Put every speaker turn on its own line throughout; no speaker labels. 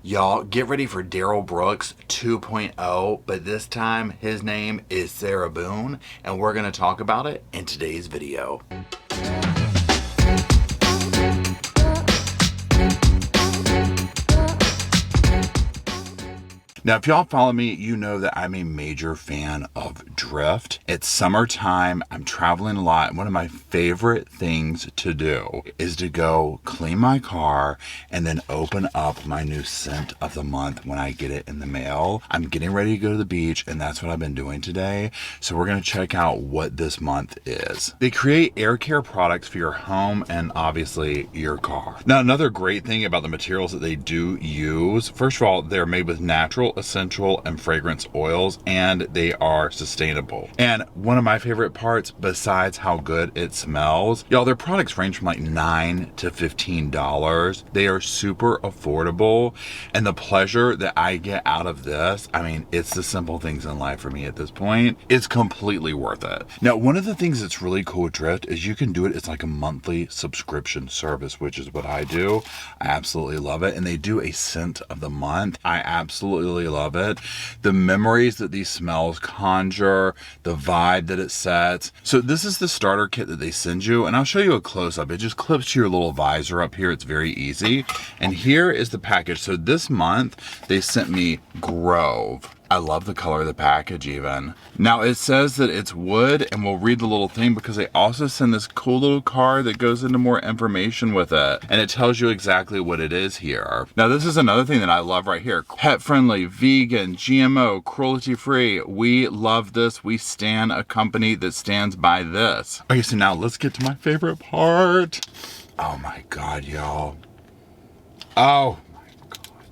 Y'all, get ready for Daryl Brooks 2.0, but this time his name is Sarah Boone, and we're going to talk about it in today's video. Now, if y'all follow me, you know that I'm a major fan of drift. It's summertime, I'm traveling a lot, and one of my favorite things to do is to go clean my car and then open up my new scent of the month when I get it in the mail. I'm getting ready to go to the beach, and that's what I've been doing today. So we're gonna check out what this month is. They create air care products for your home and obviously your car. Now, another great thing about the materials that they do use, first of all, they're made with natural, essential, and fragrance oils, and they are sustainable. And one of my favorite parts, besides how good it smells, y'all, their products range from like $9 to $15. They are super affordable, and the pleasure that I get out of this, I mean, it's the simple things in life for me at this point. It's completely worth it. Now, one of the things that's really cool with Drift is you can do it. It's like a monthly subscription service, which is what I do. I absolutely love it. And they do a scent of the month. I absolutely love it. The memories that these smells conjure, the vibe that it sets. So this is the starter kit that they send you, and I'll show you a close-up. It just clips to your little visor up here. It's very easy. And here is the package. So this month they sent me Grove. I love the color of the package even. Now it says that it's wood, and we'll read the little thing because they also send this cool little card that goes into more information with it. And it tells you exactly what it is here. Now this is another thing that I love right here. Pet friendly, vegan, GMO, cruelty free. We love this. We stand a company that stands by this. Okay, so now let's get to my favorite part. Oh my God, y'all. Oh.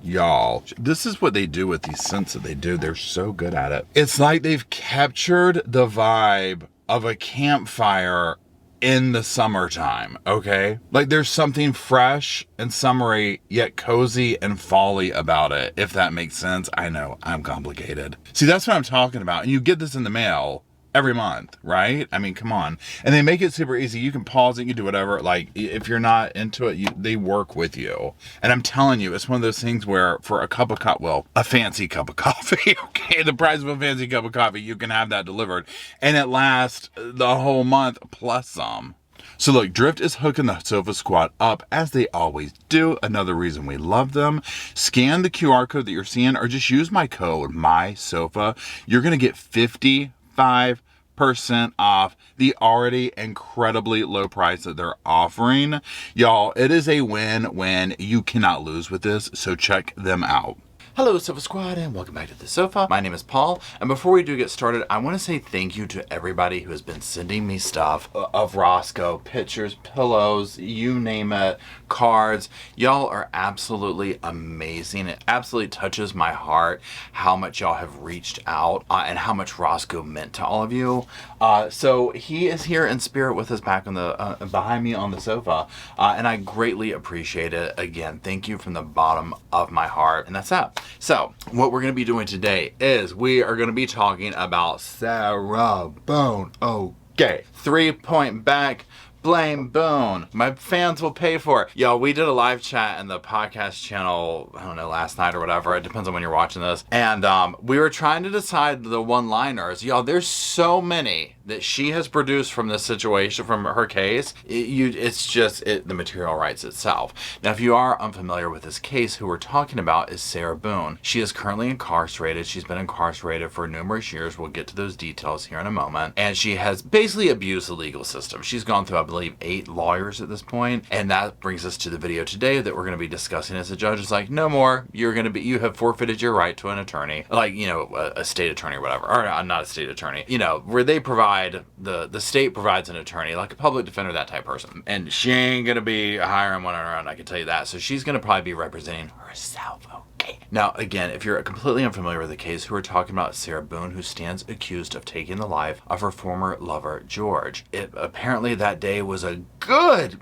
Y'all, this is what they do with these scents that they do. They're so good at it. It's like they've captured the vibe of a campfire in the summertime, okay? Like there's something fresh and summery, yet cozy and folly about it, if that makes sense. I know, I'm complicated. See, that's what I'm talking about. And you get this in the mail every month, right? I mean, come on. And they make it super easy. You can pause it, you can do whatever. Like, if you're not into it, they work with you. And I'm telling you, it's one of those things where for a cup of coffee, well, a fancy cup of coffee, okay, the price of a fancy cup of coffee, you can have that delivered. And it lasts the whole month plus some. So look, Drift is hooking the Sofa Squad up as they always do. Another reason we love them. Scan the QR code that you're seeing or just use my code, MySofa. You're going to get 55% off the already incredibly low price that they're offering. Y'all, it is a win-win. You cannot lose with this, so check them out. Hello, Sofa Squad, and welcome back to the sofa. My name is Paul, and before we do get started, I want to say thank you to everybody who has been sending me stuff of Roscoe, pictures, pillows, you name it, cards. Y'all are absolutely amazing. It absolutely touches my heart how much y'all have reached out and how much Roscoe meant to all of you. So he is here in spirit with us back on the behind me on the sofa, and I greatly appreciate it. Again, thank you from the bottom of my heart, and that's that. So, what we're going to be doing today is we are going to be talking about Sarah Boone. Okay. 3-point back. Blame Boone. My fans will pay for it. Yo, we did a live chat in the podcast channel, I don't know, last night or whatever. It depends on when you're watching this. And we were trying to decide the one-liners. Y'all, there's so many that she has produced from this situation, from her case. It's just, the material writes itself. Now, if you are unfamiliar with this case, who we're talking about is Sarah Boone. She is currently incarcerated. She's been incarcerated for numerous years. We'll get to those details here in a moment. And she has basically abused the legal system. She's gone through, I believe, 8 lawyers at this point. And that brings us to the video today that we're going to be discussing as the judge is like, no more. You have forfeited your right to an attorney. Like, you know, a state attorney or whatever. Or not a state attorney. You know, where they provide, the state provides an attorney, like a public defender, that type person. And she ain't going to be hiring one on her own, I can tell you that. So she's going to probably be representing herself. Okay. Now, again, if you're completely unfamiliar with the case, who we're talking about is Sarah Boone, who stands accused of taking the life of her former lover, George. Apparently that day was a good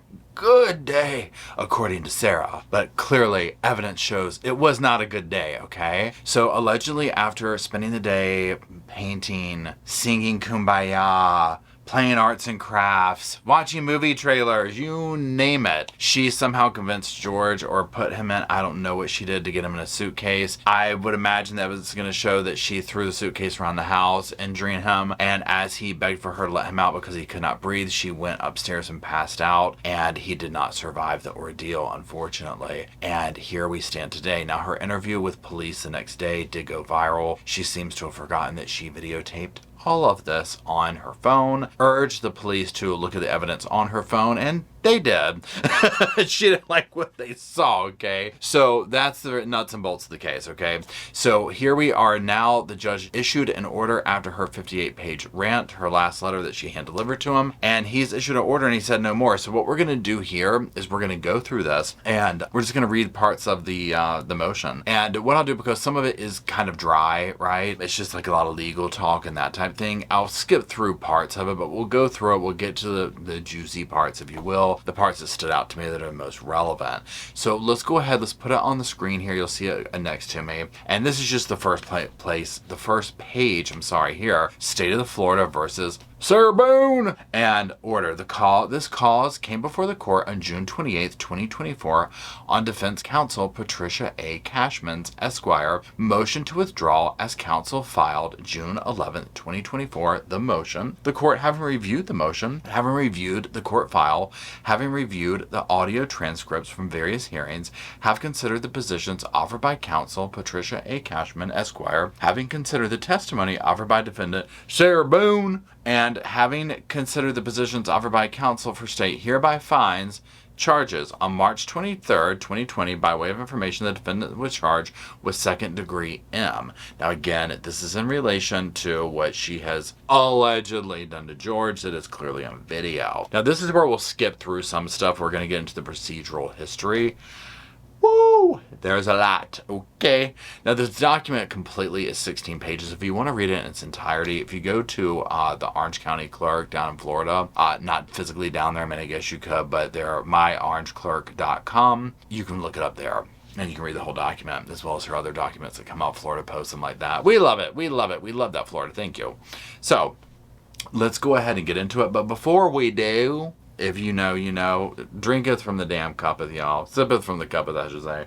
day, according to Sarah. But clearly, evidence shows it was not a good day, okay? So allegedly, after spending the day painting, singing Kumbaya, playing arts and crafts, watching movie trailers, you name it. She somehow convinced George or put him in, I don't know what she did to get him in a suitcase. I would imagine that was going to show that she threw the suitcase around the house, injuring him. And as he begged for her to let him out because he could not breathe, she went upstairs and passed out. And he did not survive the ordeal, unfortunately. And here we stand today. Now, her interview with police the next day did go viral. She seems to have forgotten that she videotaped all of this on her phone, urged the police to look at the evidence on her phone, and they did. She didn't like what they saw, okay? So that's the nuts and bolts of the case, okay? So here we are now. The judge issued an order after her 58-page rant, her last letter that she hand-delivered to him, and he's issued an order and he said no more. So what we're going to do here is we're going to go through this, and we're just going to read parts of the motion. And what I'll do, because some of it is kind of dry, right? It's just like a lot of legal talk and that type thing. I'll skip through parts of it, but we'll go through it. We'll get to the juicy parts, if you will, the parts that stood out to me that are most relevant. So let's go ahead. Let's put it on the screen here. You'll see it next to me. And this is just the first page, here. State of the Florida versus Sarah Boone and order. This cause came before the court on June 28th, 2024 on defense counsel Patricia A. Cashman's Esquire motion to withdraw as counsel filed June 11th, 2024, the motion. The court, having reviewed the motion, having reviewed the court file, having reviewed the audio transcripts from various hearings, have considered the positions offered by counsel Patricia A. Cashman, Esquire, having considered the testimony offered by defendant Sarah Boone, and having considered the positions offered by counsel for state, hereby finds charges on March 23rd, 2020, by way of information, the defendant was charged with second-degree M. Now, again, this is in relation to what she has allegedly done to George that is clearly on video. Now, this is where we'll skip through some stuff. We're going to get into the procedural history. Woo! There's a lot. Okay. Now, this document completely is 16 pages. If you want to read it in its entirety, if you go to the Orange County Clerk down in Florida, not physically down there, I mean, I guess you could, but they're myorangeclerk.com. You can look it up there. And you can read the whole document, as well as her other documents that come out, Florida Post, and like that. We love it. We love it. We love that, Florida. Thank you. So, let's go ahead and get into it. But before we do, if you know, you know. Drinketh from the damn cuppeth, y'all. Sippeth from the cuppeth, I should say.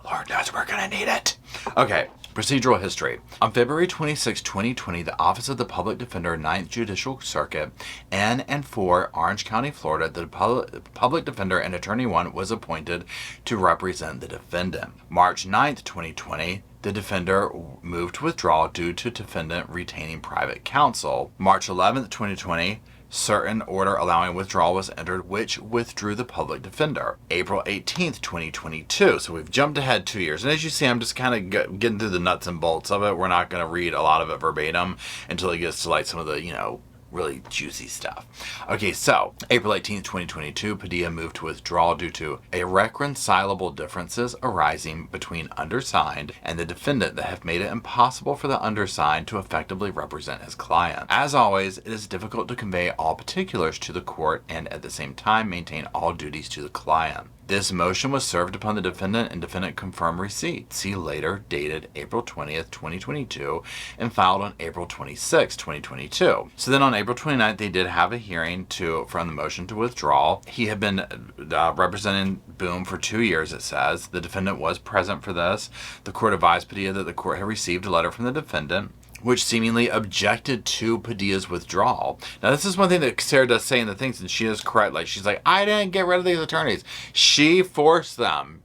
Lord knows we're gonna need it. Okay, procedural history. On February 26, 2020, the Office of the Public Defender, 9th Judicial Circuit, in and for Orange County, Florida, the Public Defender and Attorney 1 was appointed to represent the defendant. March 9th, 2020, the defender moved to withdraw due to defendant retaining private counsel. March 11th, 2020, certain order allowing withdrawal was entered, which withdrew the public defender. April 18th, 2022. So we've jumped ahead 2 years. And as you see, I'm just kind of getting through the nuts and bolts of it. We're not going to read a lot of it verbatim until it gets to like some of the, really juicy stuff. Okay, so April 18th, 2022, Padilla moved to withdraw due to irreconcilable differences arising between undersigned and the defendant that have made it impossible for the undersigned to effectively represent his client. As always, it is difficult to convey all particulars to the court and at the same time maintain all duties to the client. This motion was served upon the defendant and defendant confirmed receipt. See later, dated April 20th, 2022, and filed on April 26th, 2022. So then on April 29th, they did have a hearing from the motion to withdraw. He had been representing Boone for 2 years, it says. The defendant was present for this. The court advised Padilla that the court had received a letter from the defendant, which seemingly objected to Padilla's withdrawal. Now, this is one thing that Sarah does say in the things, and she is correct. Like, she's like, I didn't get rid of these attorneys. She forced them.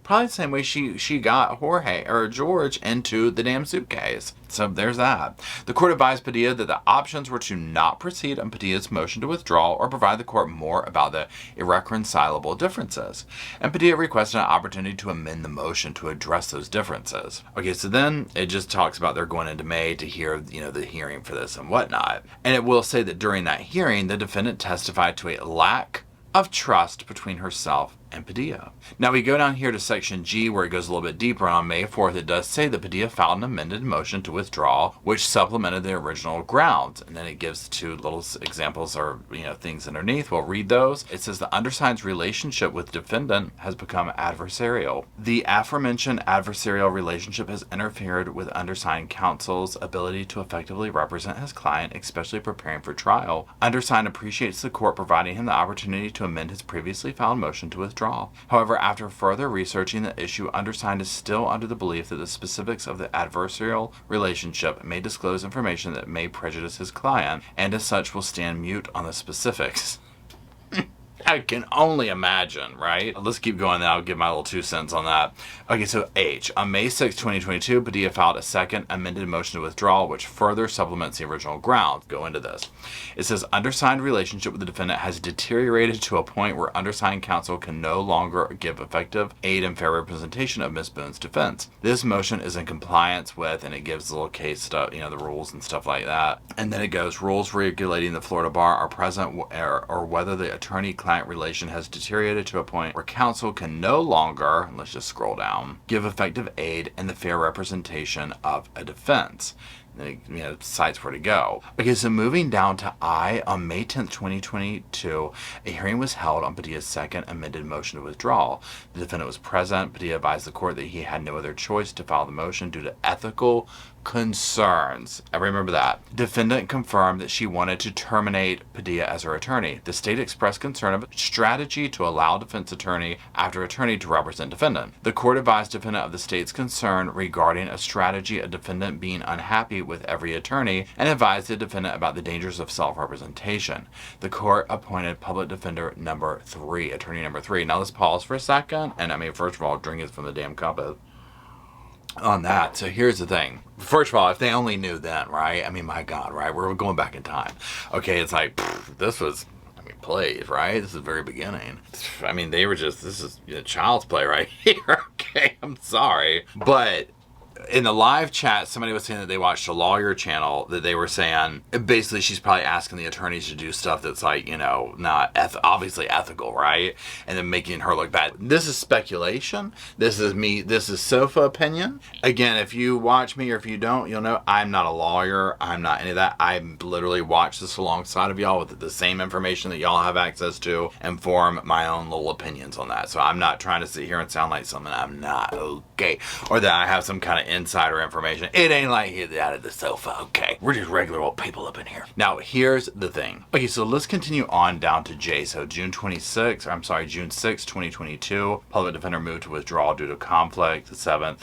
Probably the same way she got Jorge or George into the damn suitcase. So there's that. The court advised Padilla that the options were to not proceed on Padilla's motion to withdraw or provide the court more about the irreconcilable differences. And Padilla requested an opportunity to amend the motion to address those differences. Okay, so then it just talks about they're going into May to hear, the hearing for this and whatnot. And it will say that during that hearing, the defendant testified to a lack of trust between herself and Padilla. Now we go down here to section G where it goes a little bit deeper, and on May 4th it does say that Padilla filed an amended motion to withdraw which supplemented the original grounds, and then it gives two little examples or things underneath. We'll read those. It says the undersigned's relationship with defendant has become adversarial. The aforementioned adversarial relationship has interfered with undersigned counsel's ability to effectively represent his client, especially preparing for trial. Undersigned appreciates the court providing him the opportunity to amend his previously filed motion to withdraw. However, after further researching the issue, undersigned is still under the belief that the specifics of the adversarial relationship may disclose information that may prejudice his client, and as such will stand mute on the specifics. I can only imagine, right? Let's keep going, then I'll give my little 2 cents on that. Okay, so H. On May 6, 2022, Padilla filed a second amended motion to withdraw, which further supplements the original grounds. Go into this. It says, undersigned relationship with the defendant has deteriorated to a point where undersigned counsel can no longer give effective aid and fair representation of Ms. Boone's defense. This motion is in compliance with, and it gives the little case stuff, the rules and stuff like that. And then it goes, rules regulating the Florida bar are present or whether the attorney-client relation has deteriorated to a point where counsel can no longer, let's just scroll down, give effective aid and the fair representation of a defense. Cites where to go. Okay, so moving down to I, on May 10th, 2022, a hearing was held on Padilla's second amended motion to withdraw. The defendant was present. Padilla advised the court that he had no other choice to file the motion due to ethical concerns. I remember that. Defendant confirmed that she wanted to terminate Padilla as her attorney. The state expressed concern of a strategy to allow defense attorney after attorney to represent defendant. The court advised defendant of the state's concern regarding a strategy of defendant being unhappy with every attorney and advised the defendant about the dangers of self-representation. The court appointed public defender number 3, attorney number 3. Now let's pause for a second. And first of all, drink it from the damn cup on that. So here's the thing. First of all, if they only knew then, right? My God, right? We're going back in time. Okay, it's like, this was, plays, right? This is the very beginning. They were just, this is child's play right here. Okay, I'm sorry. But in the live chat, somebody was saying that they watched a lawyer channel that they were saying, basically she's probably asking the attorneys to do stuff that's like, not obviously ethical, right? And then making her look bad. This is speculation. This is me. This is sofa opinion. Again, if you watch me or if you don't, you'll know I'm not a lawyer. I'm not any of that. I literally watch this alongside of y'all with the same information that y'all have access to and form my own little opinions on that. So I'm not trying to sit here and sound like something I'm not, okay? Or that I have some kind of insider information. It ain't like he's out of the sofa, okay? We're just regular old people up in here. Now, here's the thing. Okay, so let's continue on down to J. So June 6, 2022, public defender moved to withdraw due to conflict. The 7th,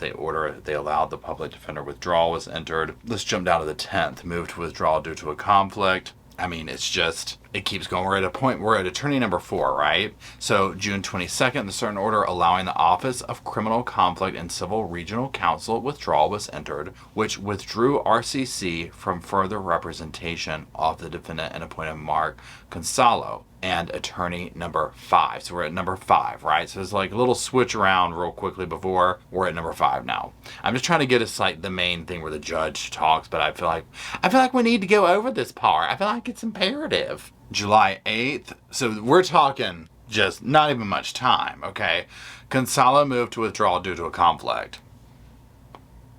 they allowed the public defender withdrawal was entered. Let's jump down to the 10th, moved to withdraw due to a conflict. It's just, it keeps going. We're at a point, we're at attorney number 4, right? So June 22nd, the certain order allowing the Office of Criminal Conflict and Civil Regional Counsel withdrawal was entered, which withdrew RCC from further representation of the defendant and appointed Mark Counsel and attorney number 5. So we're at number 5, right? So it's like a little switch around real quickly before. We're at number 5 now. I'm just trying to get us like the main thing where the judge talks, but I feel like we need to go over this part. I feel like it's imperative. July 8th. So we're talking just not even much time, okay? Counsel moved to withdraw due to a conflict.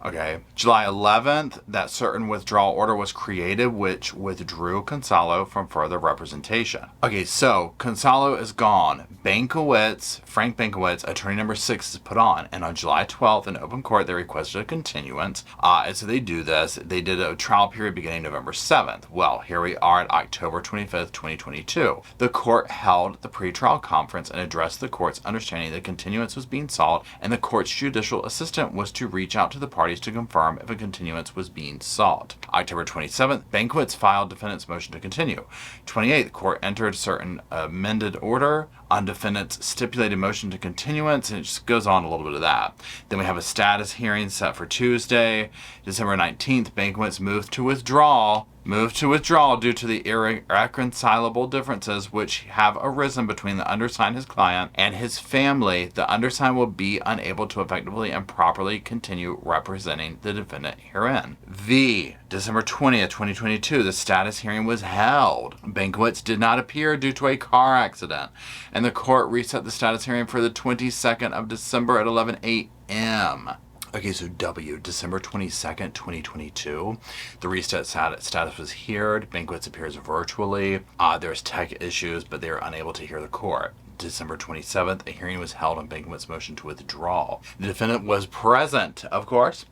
Okay. July 11th, that certain withdrawal order was created, which withdrew Counsel from further representation. Okay, so Counsel is gone. Frank Bankowitz, attorney number 6, is put on. And on July 12th, in open court, they requested a continuance. And so they do this. They did a trial period beginning November 7th. Well, here we are at October 25th, 2022. The court held the pretrial conference and addressed the court's understanding that continuance was being sought, and the court's judicial assistant was to reach out to the parties to confirm if a continuance was being sought. October 27th, Bankowitz filed defendant's motion to continue. 28th, court entered certain amended order on defendant's stipulated motion to continuance, and it just goes on a little bit of that. Then we have a status hearing set for Tuesday, December 19th. Bankowitz moved to withdraw Move to withdraw due to the irreconcilable differences which have arisen between the undersigned, his client, and his family. The undersigned will be unable to effectively and properly continue representing the defendant herein. V. December 20th, 2022, the status hearing was held. Bankiewicz did not appear due to a car accident, and the court reset the status hearing for the 22nd of December at 11 a.m. Okay, so W, December 22nd, 2022. The reset status was heard. Bankiewicz appears virtually. There's tech issues, but they are unable to hear the court. December 27th, a hearing was held on Bankiewicz's motion to withdraw. The defendant was present, of course.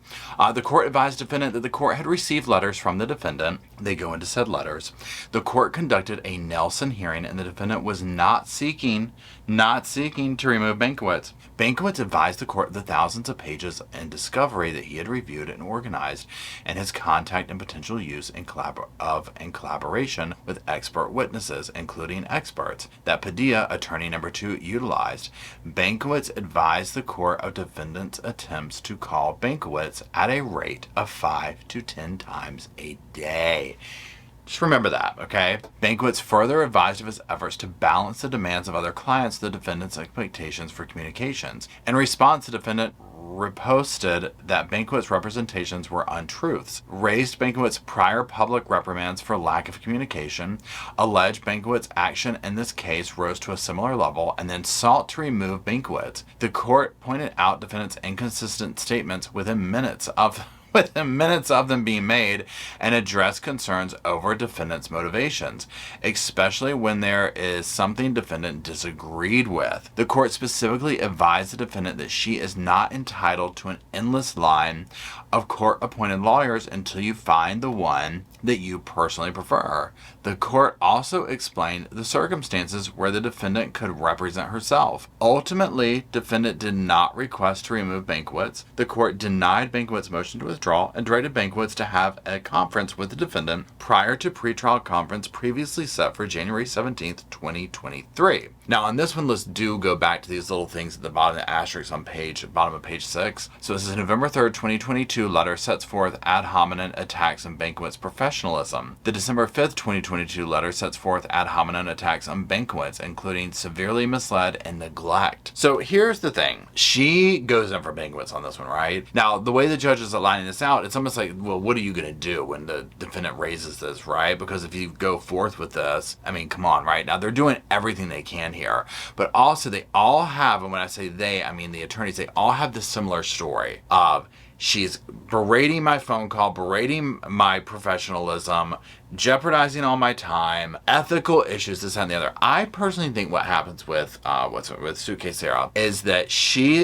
The court advised the defendant that the court had received letters from the defendant. They go into said letters. The court conducted a Nelson hearing, and the defendant was not seeking to remove Bankiewicz. Bankiewicz advised the court of the thousands of pages in discovery that he had reviewed and organized, and his contact and potential use in collaboration with expert witnesses, including experts, that Padilla, attorney number 2, utilized. Bankiewicz advised the court of defendant's attempts to call Bankiewicz at a rate of 5 to 10 times a day. Just remember that, okay? Bankiewicz further advised of his efforts to balance the demands of other clients with the defendant's expectations for communications. In response, the defendant reposted that Bankiewicz's representations were untruths, raised Bankiewicz's prior public reprimands for lack of communication, alleged Bankiewicz's action in this case rose to a similar level, and then sought to remove Bankiewicz. The court pointed out defendant's inconsistent statements within minutes of them being made, and address concerns over defendant's motivations, especially when there is something defendant disagreed with. The court specifically advised the defendant that she is not entitled to an endless line of court-appointed lawyers until you find the one that you personally prefer. The court also explained the circumstances where the defendant could represent herself. Ultimately, defendant did not request to remove Bankiewicz. The court denied Bankiewicz's motion to withdraw and directed Bankiewicz to have a conference with the defendant prior to pretrial conference previously set for January 17th, 2023. Now, on this one, let's go back to these little things at the bottom of the asterisk on bottom of page 6. So this is November 3rd, 2022 letter sets forth ad hominem attacks on Bankiewicz's professionalism. The December 5th, 2022 letter sets forth ad hominem attacks on Bankiewicz, including severely misled and neglect. So here's the thing. She goes in for Bankiewicz on this one, right? Now, the way the judge is lining this out, it's almost like, well, what are you going to do when the defendant raises this, right? Because if you go forth with this, I mean, come on, right? Now, they're doing everything they can here, but also they all have, and when I say they, I mean the attorneys, they all have this similar story of she's berating my phone call, berating my professionalism, jeopardizing all my time, ethical issues, this and the other. I personally think what happens with Suitcase Sarah is that she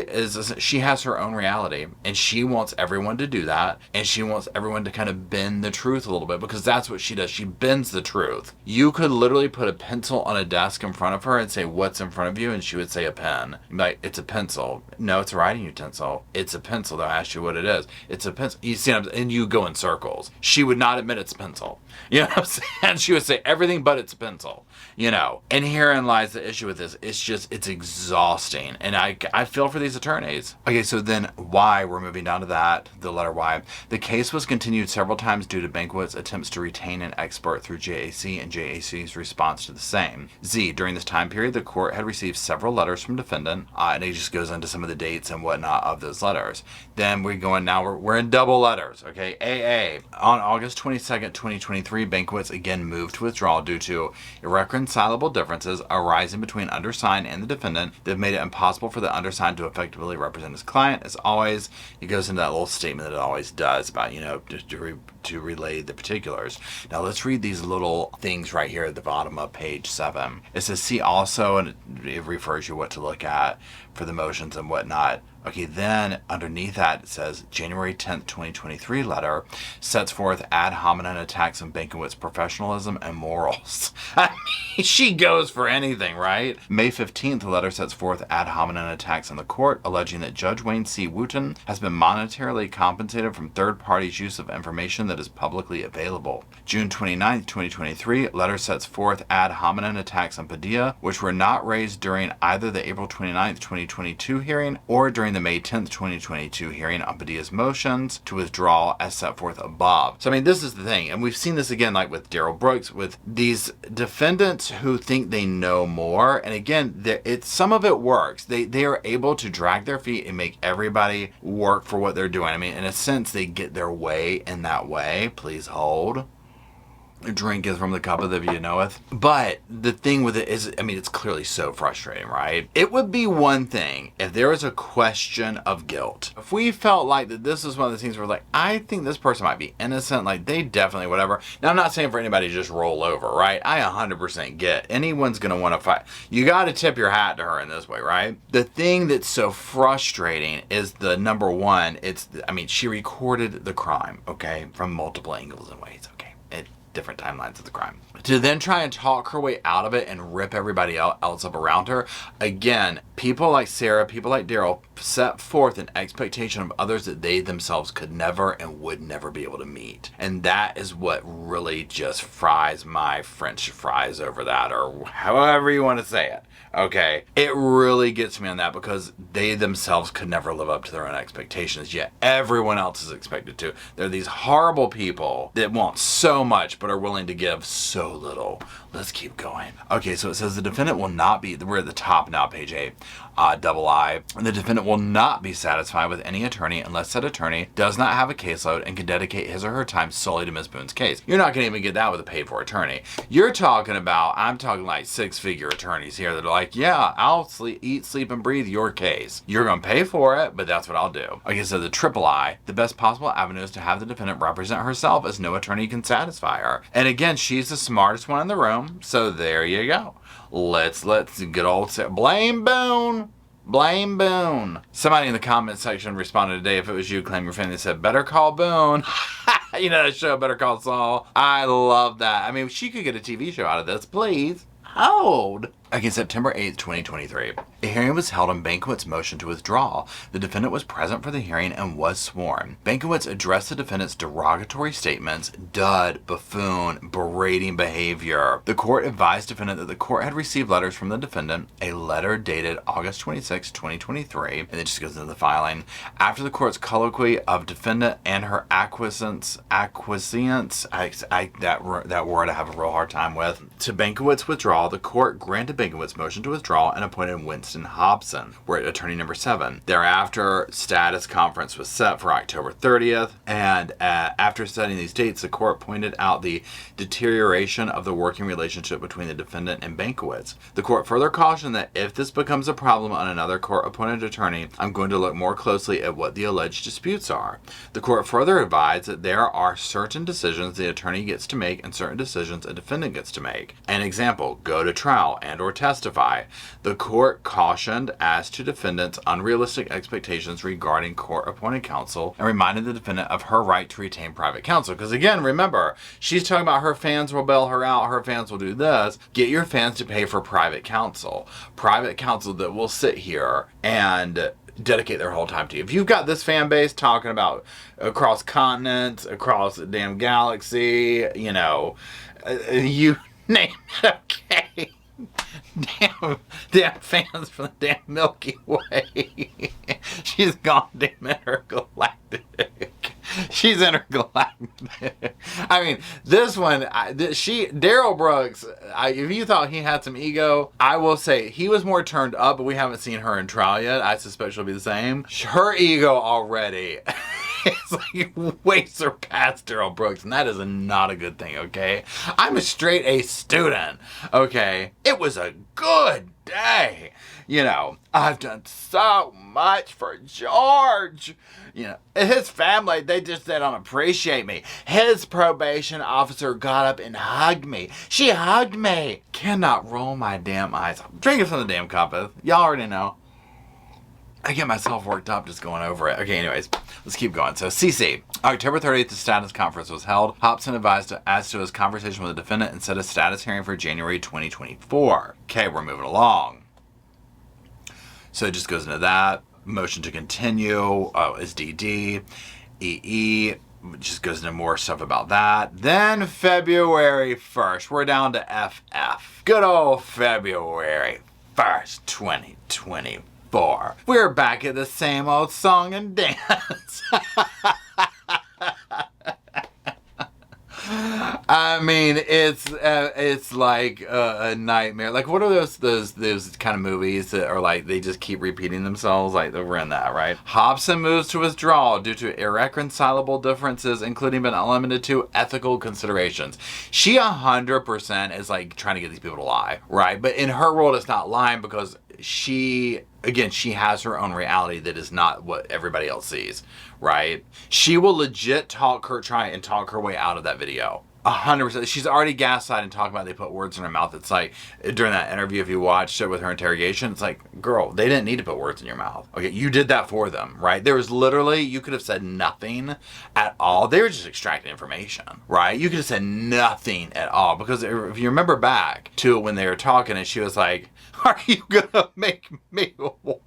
has her own reality, and she wants everyone to do that, and she wants everyone to kind of bend the truth a little bit, because that's what she does. She bends the truth. You could literally put a pencil on a desk in front of her and say, "What's in front of you?" and she would say, "A pen." Like, "It's a pencil." "No, it's a writing utensil." "It's a pencil." They'll ask you what it is. "It's a pencil." You see, and you go in circles. She would not admit it's a pencil. You know what I'm saying? She would say everything but it's a pencil, you know. And herein lies the issue with this. It's exhausting. And I feel for these attorneys. Okay, so then Y, we're moving down to that, the letter Y. The case was continued several times due to Bankiewicz's attempts to retain an expert through JAC and JAC's response to the same. Z, during this time period, the court had received several letters from defendant, and it just goes into some of the dates and whatnot of those letters. Then we're in double letters, okay? AA, on August 22nd, 2023, Bankiewicz again moved to withdraw due to irreconcilable differences arising between undersigned and the defendant that have made it impossible for the undersigned to effectively represent his client. As always, it goes into that little statement that it always does about, you know, to relay the particulars. Now let's read these little things right here at the bottom of page 7. It says, "See also," and it refers you what to look at for the motions and whatnot. Okay, then underneath that it says January 10th, 2023 letter sets forth ad hominem attacks on Bankiewicz's professionalism and morals. I mean, she goes for anything, right? May 15th, the letter sets forth ad hominem attacks on the court, alleging that Judge Wayne C. Wooten has been monetarily compensated from third parties' use of information that is publicly available. June 29th, 2023, letter sets forth ad hominem attacks on Padilla, which were not raised during either the April 29th, 2022 hearing or during the May 10th, 2022 hearing on Padilla's motions to withdraw as set forth above. So, I mean, this is the thing, and we've seen this again, like with Daryl Brooks, with these defendants who think they know more. And again, some of it works. They are able to drag their feet and make everybody work for what they're doing. I mean, in a sense, they get their way in that way. Please hold. Drink is from the cup of the you knoweth. But the thing with it is, I mean, it's clearly so frustrating, right? It would be one thing if there was a question of guilt. If we felt like that this was one of the things where like, I think this person might be innocent, like they definitely whatever. Now, I'm not saying for anybody to just roll over, right? I 100% get anyone's going to want to fight. You got to tip your hat to her in this way, right? The thing that's so frustrating is the number one, she recorded the crime, okay, from multiple angles and ways, okay? Different timelines of the crime. To then try and talk her way out of it and rip everybody else up around her. Again, people like Sarah, people like Daryl set forth an expectation of others that they themselves could never and would never be able to meet. And that is what really just fries my French fries over that, or however you want to say it. Okay, it really gets me on that because they themselves could never live up to their own expectations, yet everyone else is expected to. They're these horrible people that want so much but are willing to give so little. Let's keep going. Okay, so it says the defendant will not be, we're at the top now, page 8, double I. The defendant will not be satisfied with any attorney unless said attorney does not have a caseload and can dedicate his or her time solely to Ms. Boone's case. You're not going to even get that with a paid for attorney. I'm talking like 6-figure attorneys here that are like, yeah, I'll eat, sleep, and breathe your case. You're going to pay for it, but that's what I'll do. Okay, so the triple I, the best possible avenue is to have the defendant represent herself as no attorney can satisfy her. And again, she's the smartest one in the room, so there you go. Let's get old blame Boone. Blame Boone. Somebody in the comment section responded today, if it was you, claim your family, said, better call Boone. You know that show, Better Call Saul? I love that. I mean, she could get a TV show out of this, please. Hold. Okay, September 8th, 2023. A hearing was held on Banquet's motion to withdraw. The defendant was present for the hearing and was sworn. Banquet addressed the defendant's derogatory statements, dud, buffoon, berating behavior. The court advised defendant that the court had received letters from the defendant, a letter dated August 26, 2023, and it just goes into the filing. After the court's colloquy of defendant and her acquiescence, that word I have a real hard time with, to Banquet's withdrawal, the court granted Banquet's motion to withdraw and appointed Winston Hobson. We're at attorney number 7. Thereafter, status conference was set for October 30th, and after setting these dates, the court pointed out the deterioration of the working relationship between the defendant and Banquet. The court further cautioned that if this becomes a problem on another court-appointed attorney, I'm going to look more closely at what the alleged disputes are. The court further advised that there are certain decisions the attorney gets to make and certain decisions a defendant gets to make. An example, go to trial and or testify. The court cautioned as to defendant's unrealistic expectations regarding court-appointed counsel and reminded the defendant of her right to retain private counsel. Because again, remember, she's talking about her fans will bail her out, her fans will do this. Get your fans to pay for private counsel. Private counsel that will sit here and dedicate their whole time to you. If you've got this fan base talking about across continents, across the damn galaxy, you know, you name it, okay. Damn fans from the damn Milky Way. She's gone damn intergalactic. She's intergalactic. I mean, this one, Daryl Brooks, if you thought he had some ego, I will say he was more turned up, but we haven't seen her in trial yet. I suspect she'll be the same. Her ego already it's like way surpassed Daryl Brooks, and that is not a good thing, okay? I'm a straight A student, okay? It was a good day. You know, I've done so much for George. You know, his family, they don't appreciate me. His probation officer got up and hugged me. She hugged me. Cannot roll my damn eyes. I'm drinking from the damn cup. Y'all already know. I get myself worked up just going over it. Okay, anyways, let's keep going. So, CC. October 30th, the status conference was held. Hobson advised as to his conversation with the defendant and set a status hearing for January 2024. Okay, we're moving along. So it just goes into that. Motion to continue is DD. EE just goes into more stuff about that. Then February 1st, we're down to FF. Good old February 1st, 2024. for? We're back at the same old song and dance. I mean, it's like a nightmare. Like, what are those kind of movies that are like, they just keep repeating themselves? Like, we're in that, right? Hobson moves to withdraw due to irreconcilable differences, including but not limited to ethical considerations. She 100% is like trying to get these people to lie, right? But in her world, it's not lying because she has her own reality that is not what everybody else sees, right? She will legit try and talk her way out of that video. 100%. She's already gaslighted and talking about they put words in her mouth. It's like, during that interview, if you watched it with her interrogation, it's like, girl, they didn't need to put words in your mouth. Okay, you did that for them, right? There was literally, you could have said nothing at all. They were just extracting information, right? You could have said nothing at all. Because if you remember back to when they were talking and she was like, are you gonna make me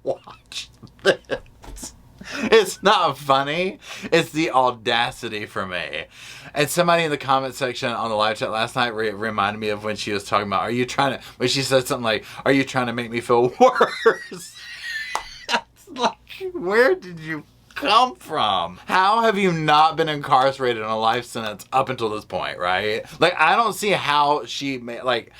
watch this? It's not funny. It's the audacity for me. And somebody in the comment section on the live chat last night reminded me of when she was talking about, when she said something like, are you trying to make me feel worse? It's like, where did you come from? How have you not been incarcerated on a life sentence up until this point, right? Like, I don't see how she made, like,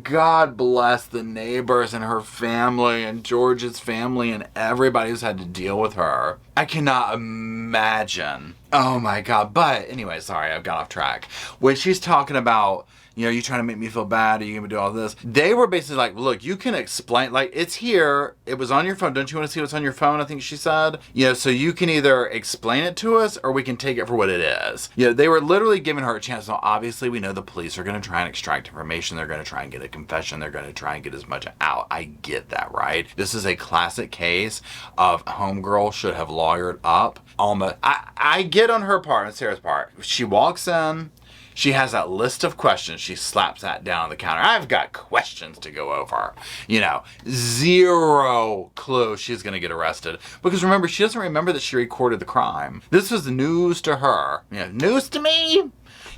God bless the neighbors and her family and George's family and everybody who's had to deal with her. I cannot imagine. Oh my God. But anyway, sorry, I've got off track. When she's talking about, you know, you trying to make me feel bad? Are you going to do all this? They were basically like, look, you can explain, like, it's here. It was on your phone. Don't you want to see what's on your phone? I think she said. You know, so you can either explain it to us or we can take it for what it is. You know, they were literally giving her a chance. Now, obviously, we know the police are going to try and extract information. They're going to try and get a confession. They're going to try and get as much out. I get that, right? This is a classic case of homegirl should have lawyered up. Almost. I get on her part, on Sarah's part. She walks in. She has that list of questions. She slaps that down on the counter. I've got questions to go over. You know, zero clue she's going to get arrested. Because remember, she doesn't remember that she recorded the crime. This was news to her. You know, news to me?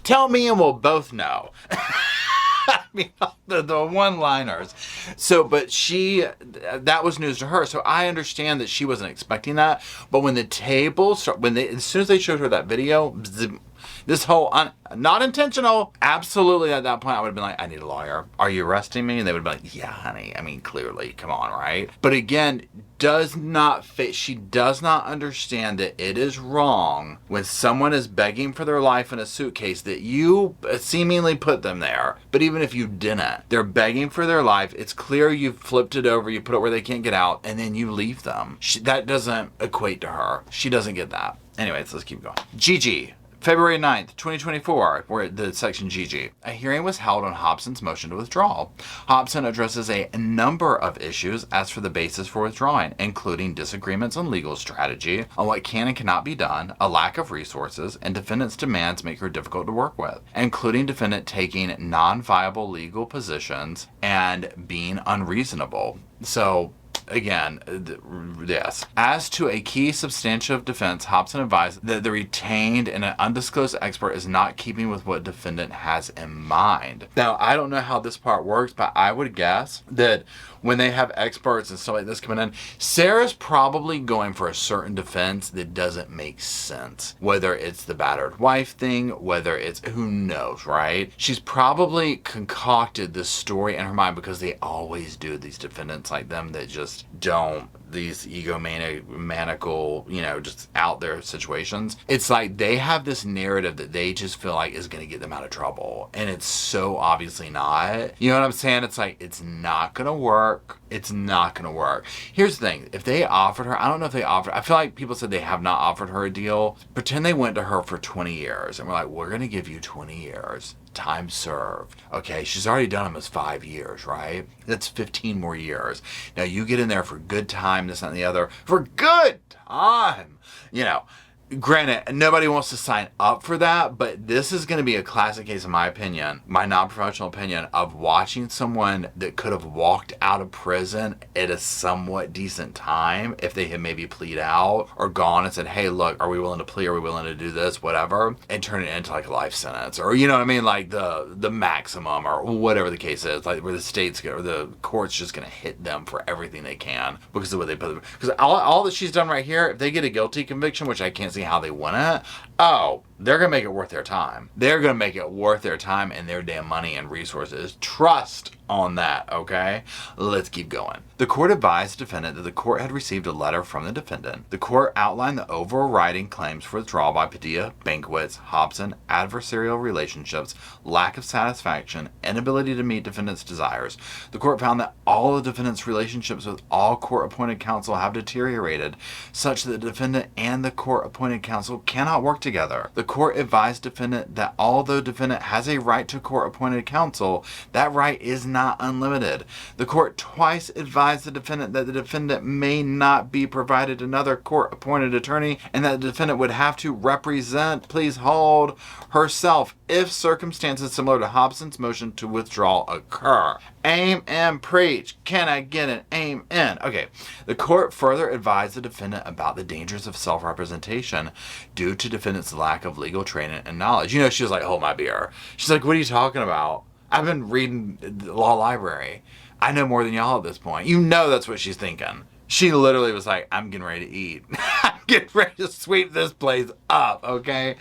Tell me and we'll both know. I mean, the one-liners. So, but that was news to her. So I understand that she wasn't expecting that. But when the table as soon as they showed her that video, this whole, not intentional, absolutely at that point I would have been like, I need a lawyer. Are you arresting me? And they would have been like, yeah, honey. I mean, clearly, come on, right? But again, she does not understand that it is wrong when someone is begging for their life in a suitcase that you seemingly put them there. But even if you didn't, they're begging for their life. It's clear you've flipped it over, you put it where they can't get out, and then you leave them. That doesn't equate to her. She doesn't get that. Anyways, let's keep going. Gigi. February 9th, 2024, we're at the section GG. A hearing was held on Hobson's motion to withdraw. Hobson addresses a number of issues as for the basis for withdrawing, including disagreements on legal strategy, on what can and cannot be done, a lack of resources, and defendant's demands make her difficult to work with, including defendant taking non-viable legal positions and being unreasonable. So, again, yes. As to a key substantive defense, Hobson advised that the retained and an undisclosed expert is not keeping with what defendant has in mind. Now, I don't know how this part works, but I would guess that when they have experts and stuff like this coming in, Sarah's probably going for a certain defense that doesn't make sense. Whether it's the battered wife thing, whether it's, who knows, right? She's probably concocted this story in her mind because they always do, these defendants like them that just don't, these egomaniacal, you know, just out there situations. It's like they have this narrative that they just feel like is going to get them out of trouble. And it's so obviously not. You know what I'm saying? It's like, it's not going to work. It's not going to work. Here's the thing. If they offered her, I don't know if they offered, I feel like people said they have not offered her a deal. Pretend they went to her for 20 years and we're like, we're going to give you 20 years. Time served. Okay, she's already done them as 5 years, right? That's 15 more years. Now you get in there for good time, this, that, and the other. For good time! You know, Granted, nobody wants to sign up for that, but this is going to be a classic case, in my opinion, my non-professional opinion, of watching someone that could have walked out of prison at a somewhat decent time if they had maybe plead out or gone and said, hey, look, are we willing to plea? Are we willing to do this? Whatever. And turn it into like a life sentence, or, you know what I mean? Like the maximum, or whatever the case is, like where the state's or the court's just going to hit them for everything they can because of what they put them. Because all that she's done right here, if they get a guilty conviction, which I can't see how they wouldn't, they're going to make it worth their time. They're going to make it worth their time and their damn money and resources. Trust on that, okay? Let's keep going. The court advised the defendant that the court had received a letter from the defendant. The court outlined the overriding claims for withdrawal by Padilla, Bankwitz, Hobson, adversarial relationships, lack of satisfaction, inability to meet defendant's desires. The court found that all the defendant's relationships with all court-appointed counsel have deteriorated, such that the defendant and the court-appointed counsel cannot work together. The court advised defendant that although defendant has a right to court-appointed counsel, that right is not unlimited. The court twice advised the defendant that the defendant may not be provided another court-appointed attorney and that the defendant would have to represent, please hold, herself if circumstances similar to Hobson's motion to withdraw occur. Aim and preach. Can I get an amen? Okay. The court further advised the defendant about the dangers of self-representation due to defendant's lack of legal training and knowledge. You know, she was like, hold my beer. She's like, what are you talking about? I've been reading the law library. I know more than y'all at this point. You know that's what she's thinking. She literally was like, I'm getting ready to eat. I'm getting ready to sweep this place up, okay?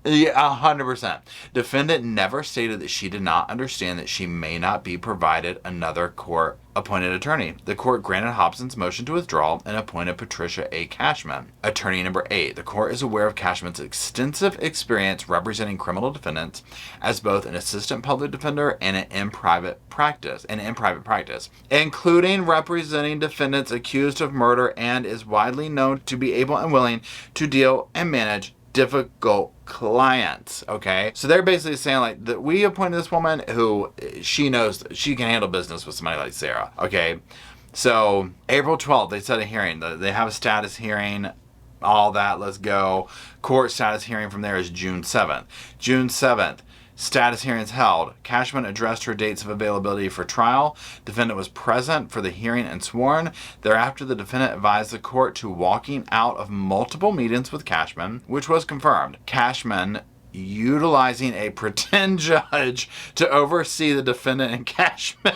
Yeah, 100%. Defendant never stated that she did not understand that she may not be provided another court-appointed attorney. The court granted Hobson's motion to withdraw and appointed Patricia A. Cashman, attorney number 8. The court is aware of Cashman's extensive experience representing criminal defendants as both an assistant public defender and in private practice, including representing defendants accused of murder, and is widely known to be able and willing to deal and manage difficult clients. Okay, so they're basically saying like that we appointed this woman who she knows she can handle business with somebody like Sarah. Okay, so April 12th they set a hearing. They have a status hearing, all that. Let's go. Court status hearing from there is June 7th. June 7th. Status hearings held. Cashman addressed her dates of availability for trial. Defendant was present for the hearing and sworn. Thereafter, the defendant advised the court to walking out of multiple meetings with Cashman, which was confirmed. Cashman utilizing a pretend judge to oversee the defendant and Cashman,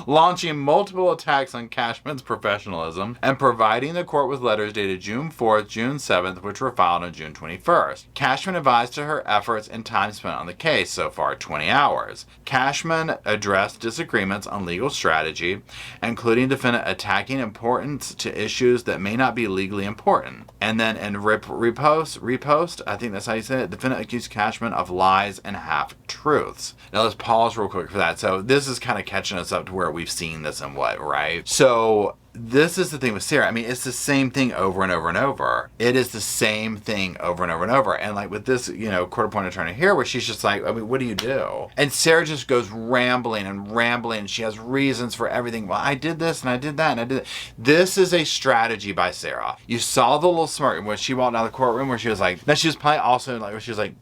launching multiple attacks on Cashman's professionalism, and providing the court with letters dated June 4th, June 7th, which were filed on June 21st. Cashman advised to her efforts and time spent on the case, so far 20 hours. Cashman addressed disagreements on legal strategy, including defendant attacking importance to issues that may not be legally important. And then in repost, I think that's how you say it, defendant accused Cashman of lies and half-truths. Now let's pause real quick for that. So this is kind of catching us up to where we've seen this and what, right? So this is the thing with Sarah. I mean, it's the same thing over and over and over. It is the same thing over and over and over. And like with this, you know, court-appointed attorney here, where she's just like, I mean, what do you do? And Sarah just goes rambling and rambling. And she has reasons for everything. Well, I did this and I did that and I did that. This is a strategy by Sarah. You saw the little smirk when she walked out of the courtroom where she was like, now she was probably also like, where she was like,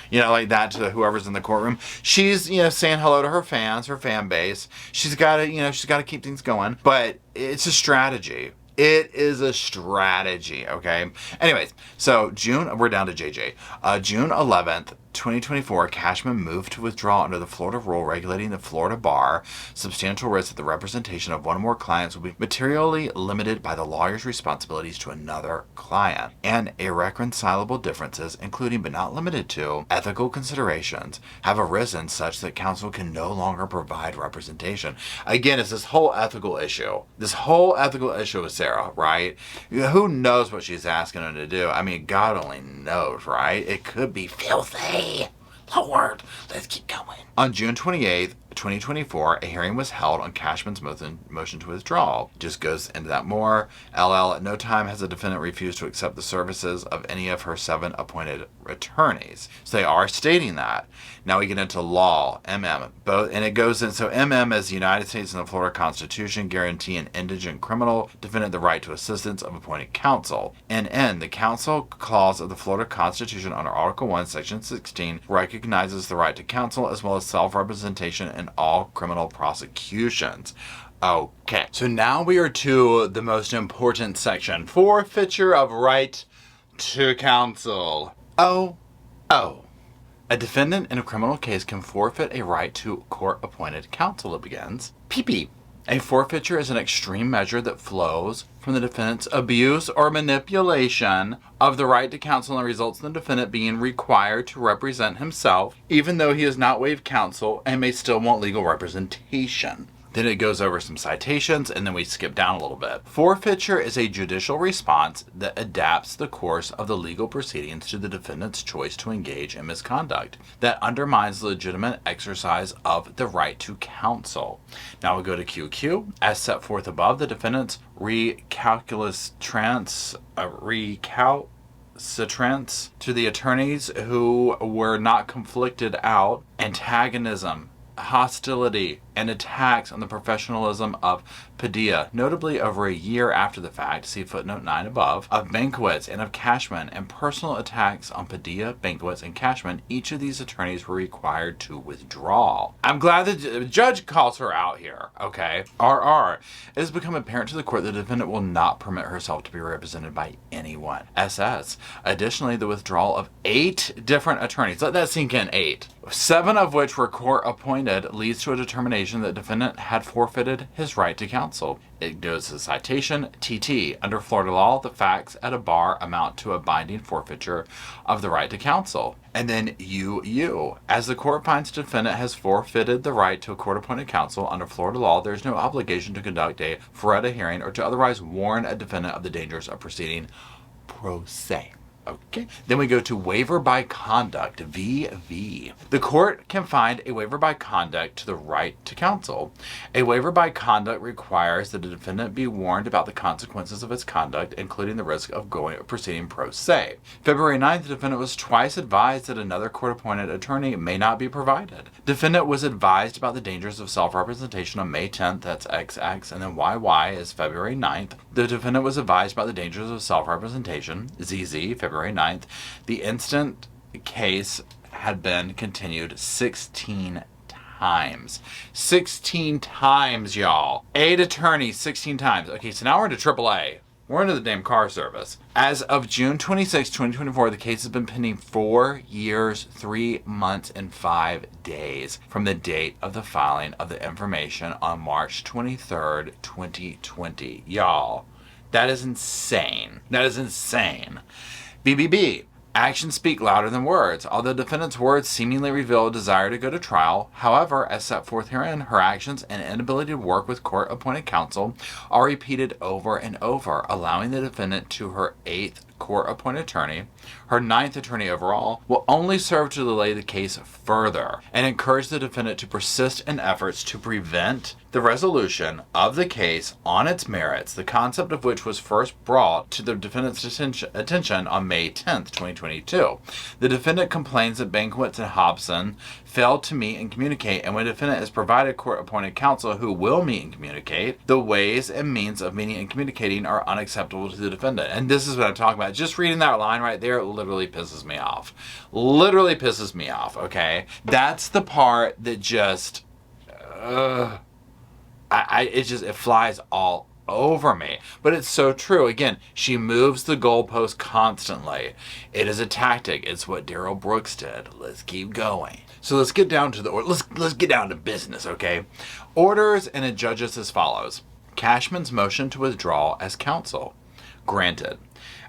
you know, like that to whoever's in the courtroom. She's, you know, saying hello to her fans, her fan base. She's got to, you know, she's got to keep things going. But it's a strategy. It is a strategy, okay? Anyways, so we're down to JJ. June 11th, 2024, Cashman moved to withdraw under the Florida rule regulating the Florida bar. Substantial risk that the representation of one or more clients will be materially limited by the lawyer's responsibilities to another client, and irreconcilable differences, including but not limited to ethical considerations, have arisen such that counsel can no longer provide representation. Again, it's this whole ethical issue. This whole ethical issue with Sarah, right? Who knows what she's asking him to do? I mean, God only knows, right? It could be filthy. Lord, let's keep going. On June 28th, 2024, a hearing was held on Cashman's motion to withdraw. Just goes into that more. LL, at no time has the defendant refused to accept the services of any of her 7 appointed attorneys. So they are stating that. Now we get into law, MM, both, and it goes in, so MM as the United States and the Florida Constitution guarantee an indigent criminal defendant the right to assistance of appointed counsel. And N, the counsel clause of the Florida Constitution under Article 1, Section 16 recognizes the right to counsel as well as self-representation in all criminal prosecutions. Okay, so now we are to the most important section, forfeiture of right to counsel. A defendant in a criminal case can forfeit a right to court-appointed counsel, it begins. PP. A forfeiture is an extreme measure that flows from the defendant's abuse or manipulation of the right to counsel and results in the defendant being required to represent himself, even though he has not waived counsel and may still want legal representation. Then it goes over some citations, and then we skip down a little bit. Forfeiture is a judicial response that adapts the course of the legal proceedings to the defendant's choice to engage in misconduct that undermines the legitimate exercise of the right to counsel. Now we go to QQ. As set forth above, the defendant's recalcitrance to the attorneys who were not conflicted out, antagonism, hostility, and attacks on the professionalism of Padilla, notably over a year after the fact, see footnote 9 above, of Banquets and of Cashman, and personal attacks on Padilla, Banquets, and Cashman. Each of these attorneys were required to withdraw. I'm glad the judge calls her out here, okay? RR. It has become apparent to the court that the defendant will not permit herself to be represented by anyone. SS. Additionally, the withdrawal of 8 different attorneys, let that sink in, 8, 7 of which were court appointed, leads to a determination that the defendant had forfeited his right to counsel. It goes to the citation, TT. Under Florida law, the facts at a bar amount to a binding forfeiture of the right to counsel. And then UU. As the court finds the defendant has forfeited the right to a court-appointed counsel, under Florida law, there is no obligation to conduct a FREDA hearing or to otherwise warn a defendant of the dangers of proceeding pro se. Okay. Then we go to waiver by conduct, VV. The court can find a waiver by conduct to the right to counsel. A waiver by conduct requires that the defendant be warned about the consequences of his conduct, including the risk of proceeding pro se. February 9th, the defendant was twice advised that another court-appointed attorney may not be provided. Defendant was advised about the dangers of self-representation on May 10th, that's XX, and then YY is February 9th. The defendant was advised about the dangers of self-representation, ZZ, February 9th. The instant case had been continued 16 times. 16 times, y'all. 8 attorneys, 16 times. Okay, so now we're into AAA. We're into the damn car service. As of June 26, 2024, the case has been pending 4 years, 3 months, and 5 days from the date of the filing of the information on March 23rd, 2020. Y'all, that is insane. That is insane. BBB. Actions speak louder than words. Although the defendant's words seemingly reveal a desire to go to trial, however, as set forth herein, her actions and inability to work with court-appointed counsel are repeated over and over, allowing the defendant to her 8th court-appointed attorney, her 9th attorney overall, will only serve to delay the case further and encourage the defendant to persist in efforts to prevent the resolution of the case on its merits, the concept of which was first brought to the defendant's attention on May 10th, 2022. The defendant complains that Banquets and Hobson failed to meet and communicate, and when the defendant is provided court-appointed counsel who will meet and communicate, the ways and means of meeting and communicating are unacceptable to the defendant. And this is what I'm talking about. Just reading that line right there literally pisses me off. Literally pisses me off, okay? That's the part that just... it flies all over me. But it's so true. Again, she moves the goalpost constantly. It is a tactic. It's what Darrell Brooks did. Let's keep going. So let's get down to let's get down to business, okay? Orders and it judges as follows. Cashman's motion to withdraw as counsel. Granted.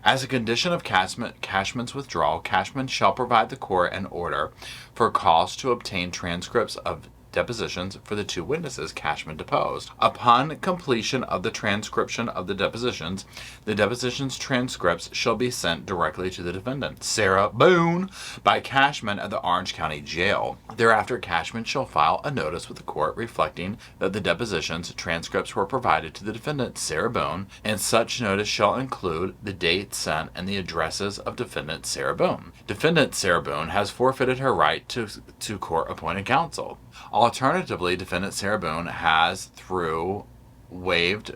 As a condition of Cashman's withdrawal, Cashman shall provide the court an order for cause to obtain transcripts of depositions for the 2 witnesses Cashman deposed. Upon completion of the transcription of the depositions transcripts shall be sent directly to the defendant, Sarah Boone, by Cashman at the Orange County Jail. Thereafter, Cashman shall file a notice with the court reflecting that the depositions transcripts were provided to the defendant, Sarah Boone, and such notice shall include the date sent and the addresses of defendant Sarah Boone. Defendant Sarah Boone has forfeited her right to court-appointed counsel. Alternatively, defendant Sarah Boone has, through waived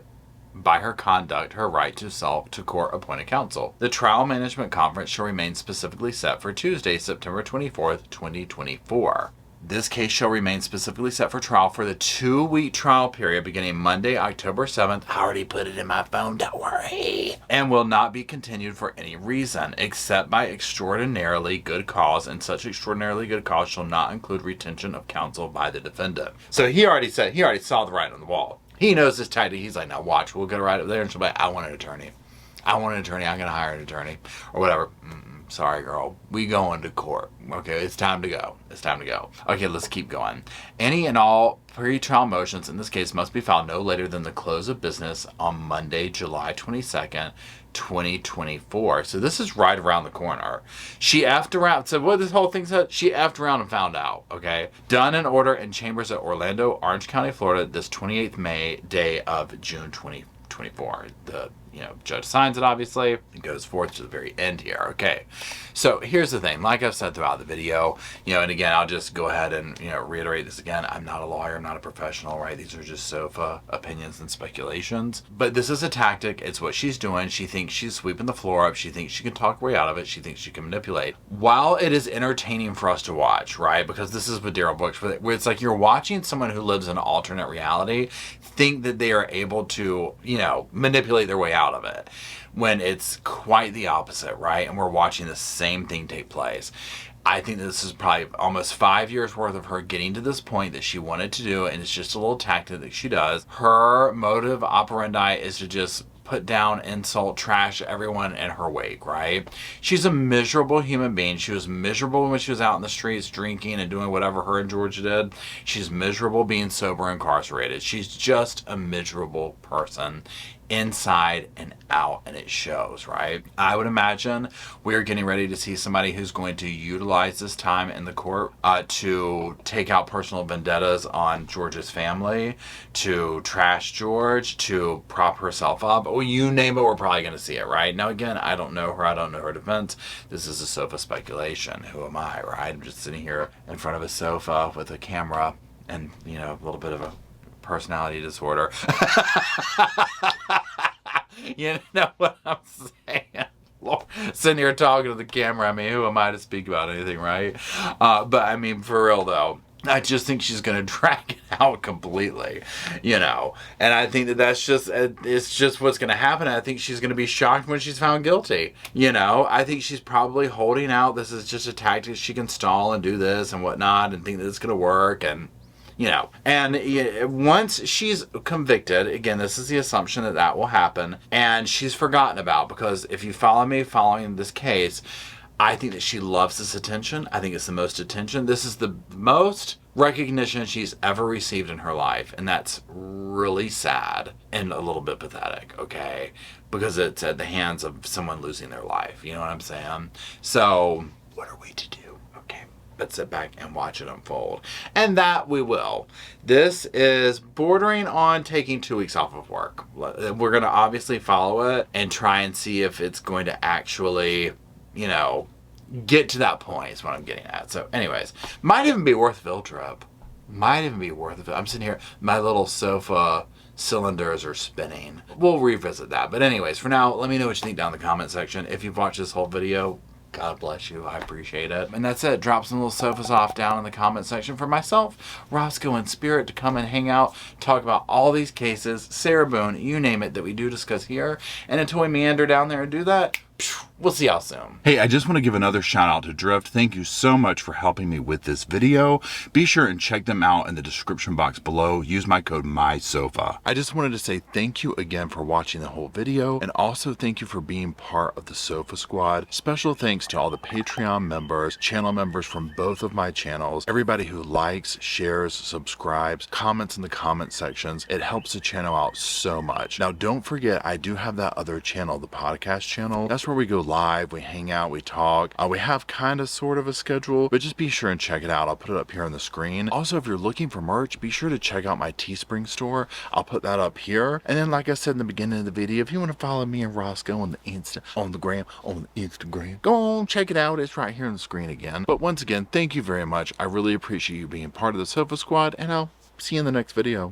by her conduct, her right to court-appointed counsel. The trial management conference shall remain specifically set for Tuesday, September 24th, 2024. This case shall remain specifically set for trial for the 2-week trial period beginning Monday, October 7th. I already put it in my phone, don't worry. And will not be continued for any reason except by extraordinarily good cause, and such extraordinarily good cause shall not include retention of counsel by the defendant. So he already saw the writing on the wall. He knows this tactic. He's like, now watch, we'll get right up there and she'll be like, I want an attorney. I'm going to hire an attorney. Or whatever. Sorry, girl. We going to court. Okay, it's time to go. Okay, let's keep going. Any and all pre-trial motions in this case must be filed no later than the close of business on Monday, July 22nd, 2024. So this is right around the corner. She effed around. So what this whole thing said, she effed around and found out. Okay. Done in order in chambers at Orlando, Orange County, Florida, this 28th May, day of June 2024. The judge signs it, obviously. It goes forth to the very end here. Okay. So here's the thing. Like I've said throughout the video, and again, I'll just go ahead and, reiterate this again. I'm not a lawyer. I'm not a professional, right? These are just sofa opinions and speculations. But this is a tactic. It's what she's doing. She thinks she's sweeping the floor up. She thinks she can talk her way out of it. She thinks she can manipulate. While it is entertaining for us to watch, right? Because this is what Daryl Books, where it's like you're watching someone who lives in an alternate reality think that they are able to, manipulate their way out of it, when it's quite the opposite, right? And we're watching the same thing take place. I think this is probably almost 5 years worth of her getting to this point that she wanted to do, and it's just a little tactic that she does. Her motive operandi is to just put down, insult, trash everyone in her wake, right? She's a miserable human being. She was miserable when she was out in the streets drinking and doing whatever her and Georgia did. She's miserable being sober, incarcerated. She's just a miserable person inside and out, and it shows, right? I would imagine we're getting ready to see somebody who's going to utilize this time in the court to take out personal vendettas on George's family, to trash George, to prop herself up. Oh, you name it, we're probably going to see it, right? Now, again, I don't know her. I don't know her defense. This is a sofa speculation. Who am I, right? I'm just sitting here in front of a sofa with a camera and, a little bit of a personality disorder. You know what I'm saying? Lord, sitting here talking to the camera. I mean, who am I to speak about anything, right? But I mean, for real though, I just think she's going to drag it out completely, And I think that's just, it's just what's going to happen. I think she's going to be shocked when she's found guilty. I think she's probably holding out. This is just a tactic. She can stall and do this and whatnot and think that it's going to work. And once she's convicted, again, this is the assumption that will happen, and she's forgotten about, because if you follow me following this case, I think that she loves this attention. I think it's the most attention. This is the most recognition she's ever received in her life, and that's really sad and a little bit pathetic, okay? Because it's at the hands of someone losing their life, you know what I'm saying? So, what are we to do? But sit back and watch it unfold. And that we will. This is bordering on taking 2 weeks off of work. We're going to obviously follow it and try and see if it's going to actually, get to that point is what I'm getting at. So anyways, might even be worth a field trip. I'm sitting here, my little sofa cylinders are spinning. We'll revisit that. But anyways, for now, let me know what you think down in the comment section. If you've watched this whole video, God bless you. I appreciate it. And that's it. Drop some little sofas off down in the comment section for myself, Roscoe, and Spirit to come and hang out, talk about all these cases, Sarah Boone, you name it, that we do discuss here. And until we meander down there and do that,
We'll see y'all soon.
Hey, I just want to give another shout out to Drift. Thank you so much for helping me with this video. Be sure and check them out in the description box below. Use my code MYSOFA. I just wanted to say thank you again for watching the whole video, and also thank you for being part of the Sofa Squad. Special thanks to all the Patreon members, channel members from both of my channels, everybody who likes, shares, subscribes, comments in the comment sections. It helps the channel out so much. Now, don't forget, I do have that other channel, the podcast channel. That's where we go live, we hang out, we talk. We have kind of sort of a schedule, but just be sure and check it out. I'll put it up here on the screen. Also, if you're looking for merch, be sure to check out my Teespring store. I'll put that up here. And then, like I said in the beginning of the video, if you want to follow me and Roscoe on the Instagram, go on, check it out. It's right here on the screen again. But once again, thank you very much. I really appreciate you being part of the Sofa Squad, and I'll see you in the next video.